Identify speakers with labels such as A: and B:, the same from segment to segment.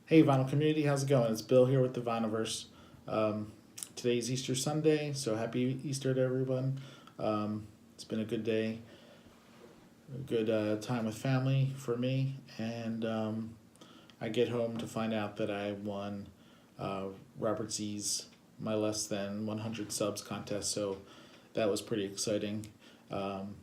A: Hey, Vinyl community, how's it going? It's Bill here with the Vinylverse. Um, Today's Easter Sunday, so happy Easter to everyone. It's been a good day, a good time with family for me, and I get home to find out that I won uh, Robert Z's my less than 100 subs contest, so that was pretty exciting. Um,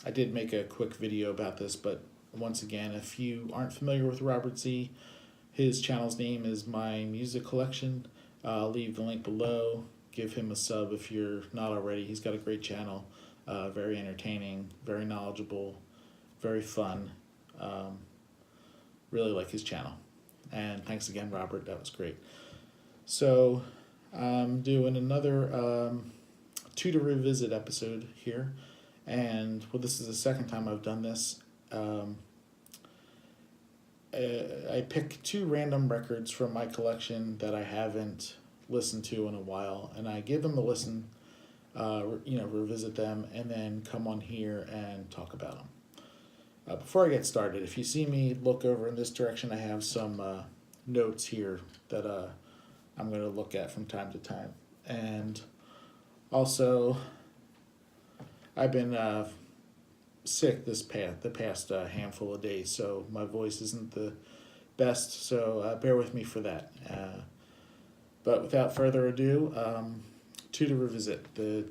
A: I did make a quick video about this, but once again, if you aren't familiar with Robert Z, his channel's name is My Music Collection. I'll leave the link below. Give him a sub if you're not already. He's got a great channel, very entertaining, very knowledgeable, very fun. Um, really like his channel. And thanks again, Robert. That was great. So I'm doing another two to revisit episode here, and well, this is the second time I've done this. Um, I pick two random records from my collection that I haven't listened to in a while, and I give them a listen, revisit them, and then come on here and talk about them. Before I get started, if you see me look over in this direction, I have some notes here that I'm going to look at from time to time. And also, I've been sick the past handful of days, so my voice isn't the best. So bear with me for that. But without further ado, two to revisit. The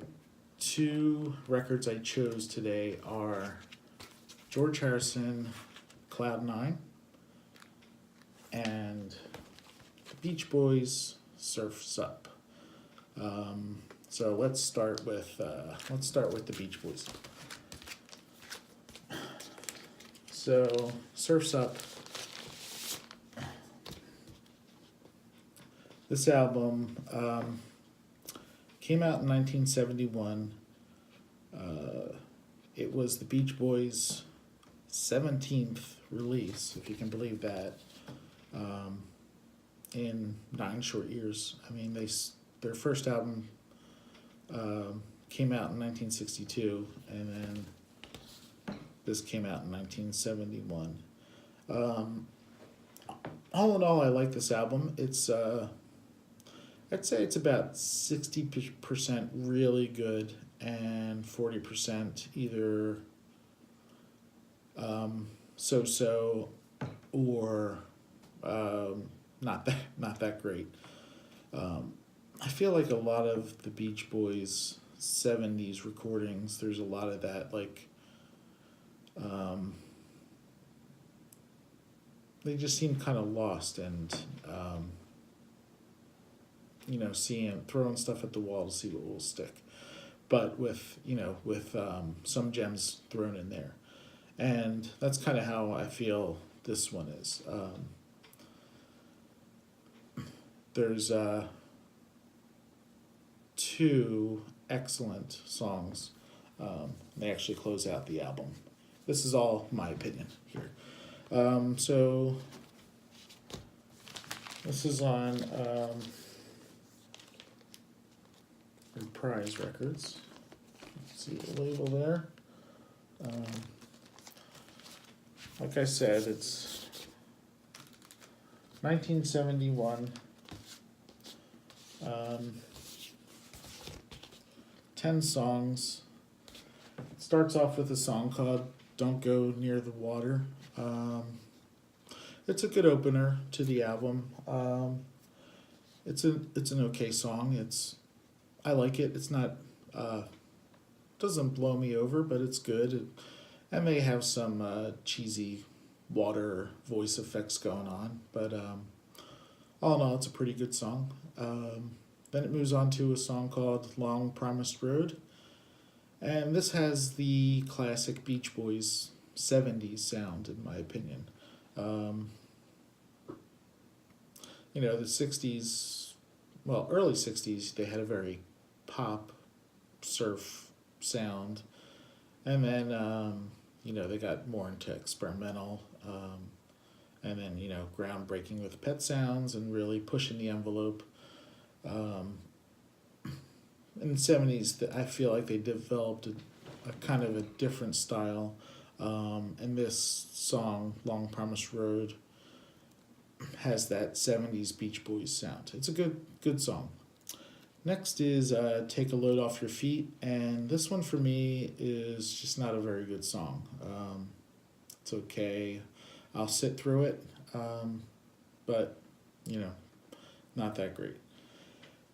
A: two records I chose today are George Harrison, CloudNine, and the Beach Boys, Surf's Up. So let's start with the Beach Boys. So Surf's Up. This album came out in 1971. It was the Beach Boys' 17th release, if you can believe that, in 9 short years. I mean, their first album came out in 1962, and then this came out in 1971. All in all, I like this album. It's I'd say it's about 60% really good and 40% either so-so or not that great. I feel like a lot of the Beach Boys 70s recordings, there's a lot of that, like they just seem kind of lost, and throwing stuff at the wall to see what will stick, but with some gems thrown in there, and that's kind of how I feel this one is. There's two excellent songs. They actually close out the album. This is all my opinion here. So this is on Reprise Records. Let's see the label there. Like I said, it's 1971. 10 songs. It starts off with a song called Don't Go Near the Water. It's a good opener to the album. It's an okay song. I like it. It's not doesn't blow me over, but it's good. I may have some cheesy water voice effects going on, but all in all, it's a pretty good song. Then it moves on to a song called Long Promised Road, and this has the classic Beach Boys 70s sound, in my opinion. The 60s, well, early 60s, they had a very pop, surf sound, and then, they got more into experimental, and then, groundbreaking with pet sounds and really pushing the envelope. In the 70s, I feel like they developed a kind of a different style. And this song, Long Promised Road, has that 70s Beach Boys sound. It's a good song. Next is Take a Load Off Your Feet, and this one for me is just not a very good song. It's okay. I'll sit through it, but, not that great.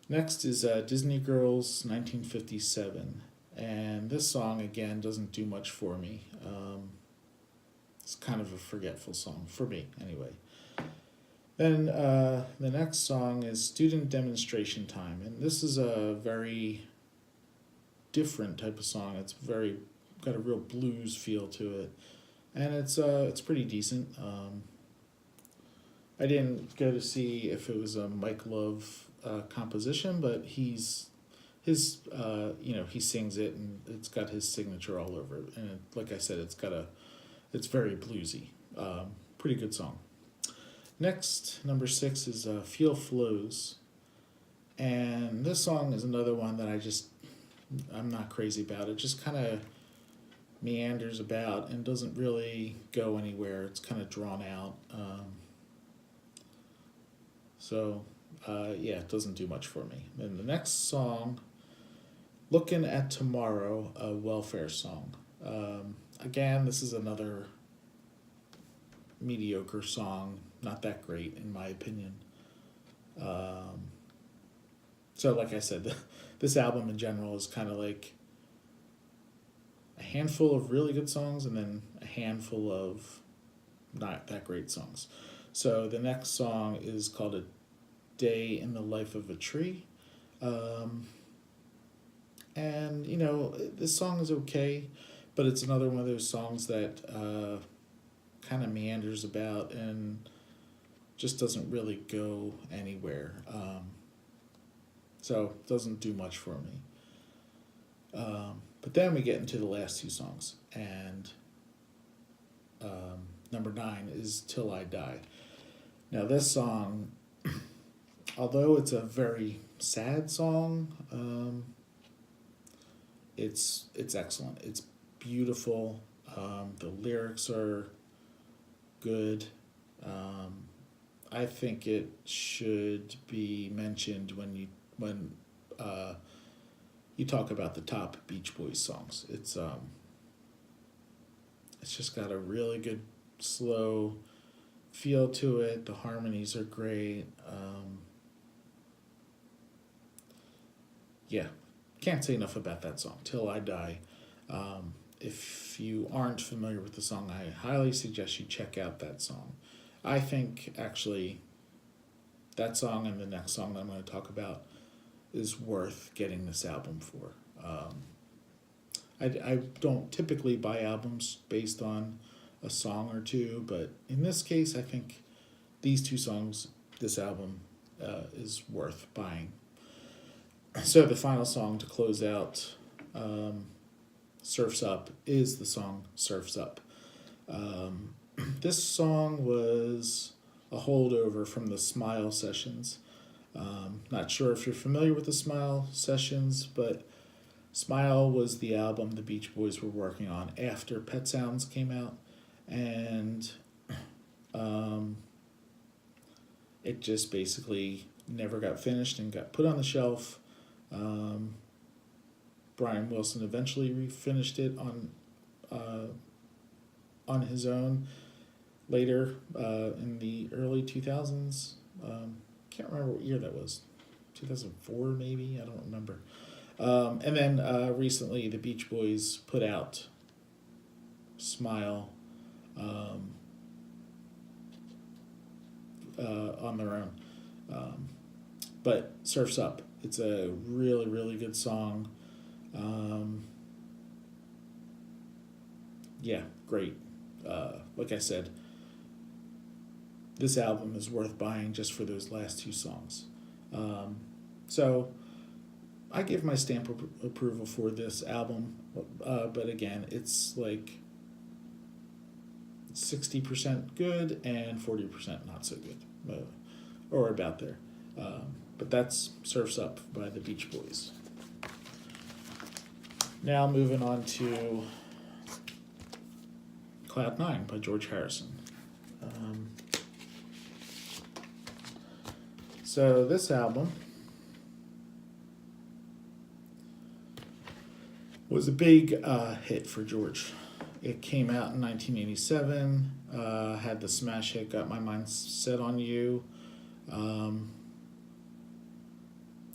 A: Next is Disney Girls 1957, and this song, again, doesn't do much for me. It's kind of a forgetful song, for me, anyway. Then the next song is Student Demonstration Time, and this is a very different type of song. It's got a real blues feel to it, and it's pretty decent. I didn't go to see if it was a Mike Love composition, but he sings it, and it's got his signature all over it. And like I said, it's very bluesy. Pretty good song. Next, number 6 is Feel Flows, and this song is another one that I'm not crazy about. It just kind of meanders about and doesn't really go anywhere. It's kind of drawn out. It doesn't do much for me. Then the next song, Looking at Tomorrow, a Welfare song. Again, this is another mediocre song, not that great in my opinion. So like I said, this album in general is kind of like a handful of really good songs and then a handful of not that great songs. So the next song is called A Day in the Life of a Tree. And, this song is okay, but it's another one of those songs that kind of meanders about and just doesn't really go anywhere. So it doesn't do much for me. But then we get into the last 2 songs, and number 9 is Till I Die. Now this song, although it's a very sad song, it's excellent. It's beautiful. The lyrics are good. I think it should be mentioned when you talk about the top Beach Boys songs. It's just got a really good slow feel to it. The harmonies are great. Can't say enough about that song, Till I Die. If you aren't familiar with the song, I highly suggest you check out that song. I think, actually, that song and the next song that I'm going to talk about is worth getting this album for. I don't typically buy albums based on a song or two, but in this case, I think these 2 songs, this album, is worth buying. So the final song to close out Surf's Up is the song Surf's Up. This song was a holdover from the Smile sessions. Not sure if you're familiar with the Smile sessions, but Smile was the album the Beach Boys were working on after Pet Sounds came out, and it just basically never got finished and got put on the shelf. Brian Wilson eventually refinished it on his own later in the early 2000s. Can't remember what year that was. 2004 maybe? I don't remember. And then recently the Beach Boys put out Smile on their own. But Surf's Up. It's a really, really good song. Great. Like I said, this album is worth buying just for those last 2 songs. So I give my stamp of approval for this album, but again, it's like 60% good and 40% not so good, or about there. But that's Surf's Up by the Beach Boys. Now moving on to CloudNine by George Harrison. So this album was a big hit for George. It came out in 1987, had the smash hit Got My Mind Set on You.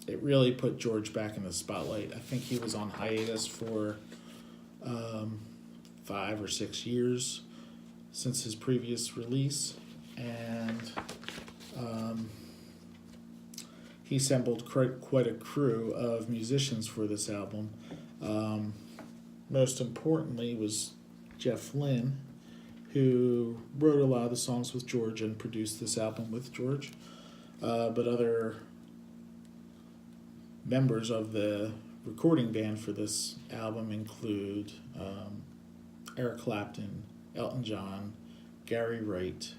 A: It really put George back in the spotlight. I think he was on hiatus for 5 or 6 years since his previous release, and he assembled quite a crew of musicians for this album. Most importantly was Jeff Lynne, who wrote a lot of the songs with George and produced this album with George. But other members of the recording band for this album include Eric Clapton, Elton John, Gary Wright,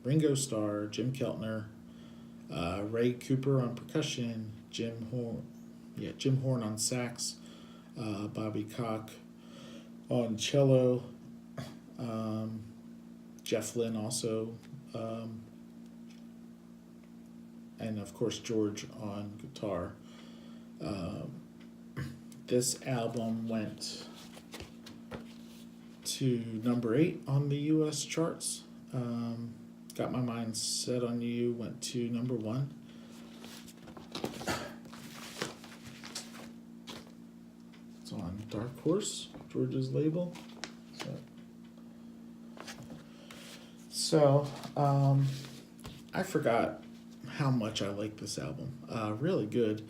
A: Ringo Starr, Jim Keltner, Ray Cooper on percussion, Jim Horn on sax, Bobby Cock on cello, Jeff Lynne also, and of course George on guitar. This album went to number 8 on the U.S. charts. Got My Mind Set on You went to number 1. It's on Dark Horse, George's label. So I forgot how much I like this album. Really good.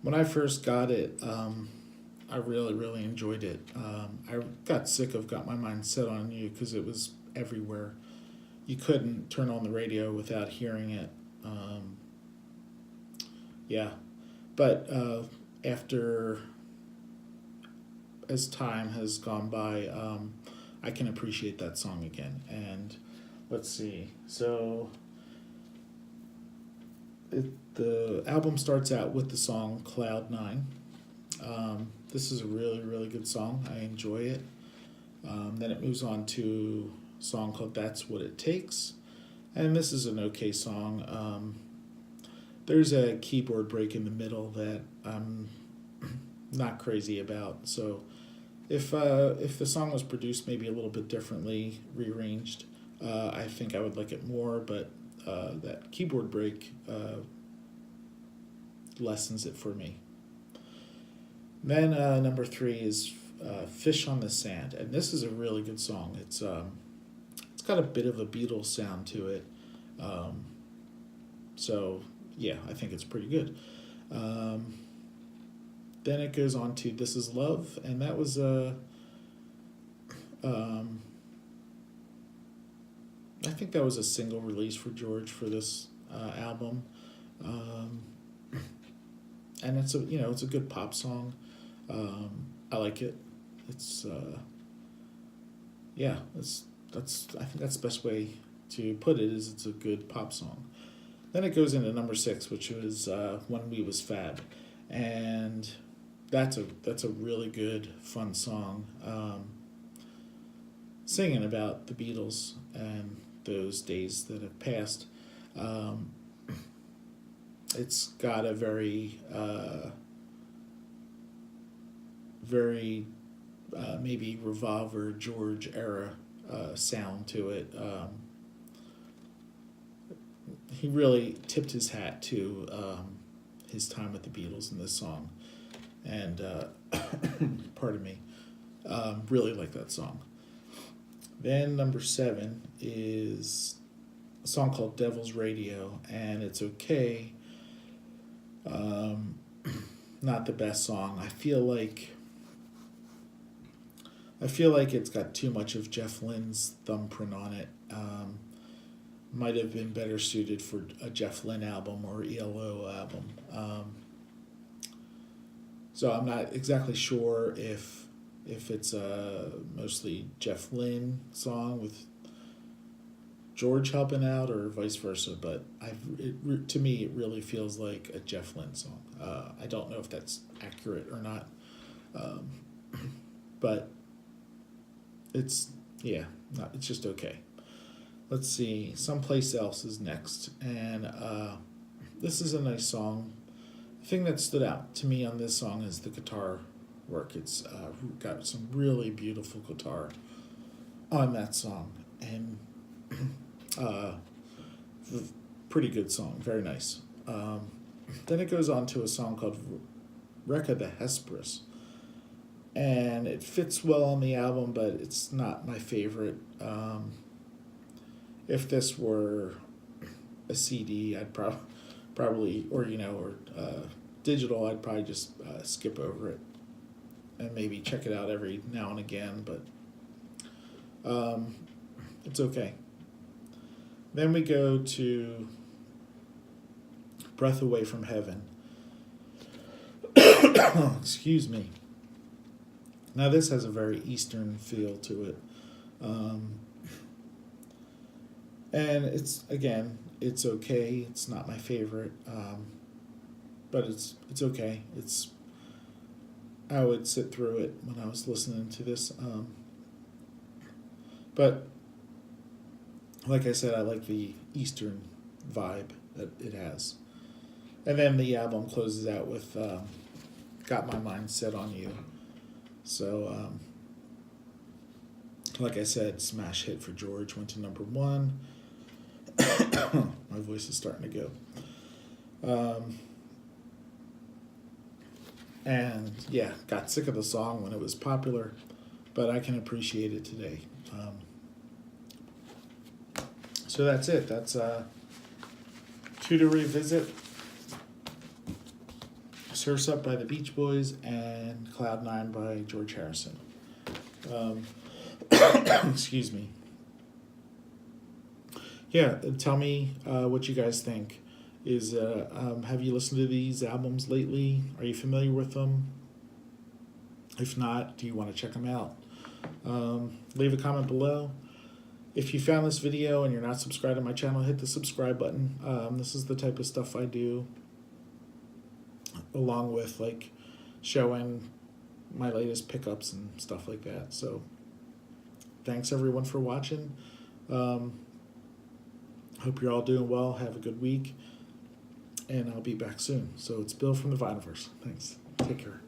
A: When I first got it, I really enjoyed it. I got sick of Got My Mind Set on You because it was everywhere. You couldn't turn on the radio without hearing it. But as time has gone by, I can appreciate that song again. And let's see. So the album starts out with the song CloudNine. This is a really good song. I enjoy it. Then it moves on to a song called That's What It Takes. And this is an okay song. There's a keyboard break in the middle that I'm not crazy about. So if the song was produced maybe a little bit differently, rearranged, I think I would like it more, but that keyboard break lessens it for me. Then number 3 is Fish on the Sand, and this is a really good song. It's got a bit of a Beatles sound to it. So yeah, I think it's pretty good. Then it goes on to This Is Love, and that was I think that was a single release for George for this album, and it's a good pop song. I like it. It's I think that's the best way to put it, is it's a good pop song. Then it goes into number 6, which was When We Was Fab, and that's a really good fun song, singing about the Beatles and those days that have passed. It's got a very maybe Revolver George era sound to it. He really tipped his hat to his time with the Beatles in this song, and pardon me, really like that song. Then number 7 is a song called Devil's Radio, and it's okay. Not the best song. I feel like it's got too much of Jeff Lynne's thumbprint on it. Might have been better suited for a Jeff Lynne album or ELO album. So I'm not exactly sure if it's a mostly Jeff Lynne song with George helping out or vice versa, but to me it really feels like a Jeff Lynne song. I don't know if that's accurate or not, but it's just okay. Let's see, Someplace Else is next, and this is a nice song. The thing that stood out to me on this song is the guitar work. It's got some really beautiful guitar on that song, and pretty good song, very nice. Then it goes on to a song called Recca the Hesperus, and it fits well on the album, but it's not my favorite. If this were a CD, I'd probably, or digital, I'd probably just skip over it and maybe check it out every now and again, but it's okay. Then we go to Breath Away from Heaven. Excuse me. Now this has a very Eastern feel to it. And it's okay. It's not my favorite, but it's okay. I would sit through it when I was listening to this. But like I said, I like the Eastern vibe that it has. And then the album closes out with Got My Mind Set on You. So, like I said, smash hit for George, went to number 1. My voice is starting to go. And yeah, got sick of the song when it was popular, but I can appreciate it today. So that's it. That's 2 to revisit. Surf's Up by the Beach Boys and CloudNine by George Harrison. Excuse me. Yeah, tell me what you guys think. Have you listened to these albums lately? Are you familiar with them? If not, do you want to check them out? Leave a comment below. If you found this video and you're not subscribed to my channel, hit the subscribe button. This is the type of stuff I do, along with like showing my latest pickups and stuff like that. So thanks everyone for watching. Hope you're all doing well. Have a good week, and I'll be back soon. So it's Bill from the Viniverse. Thanks. Take care.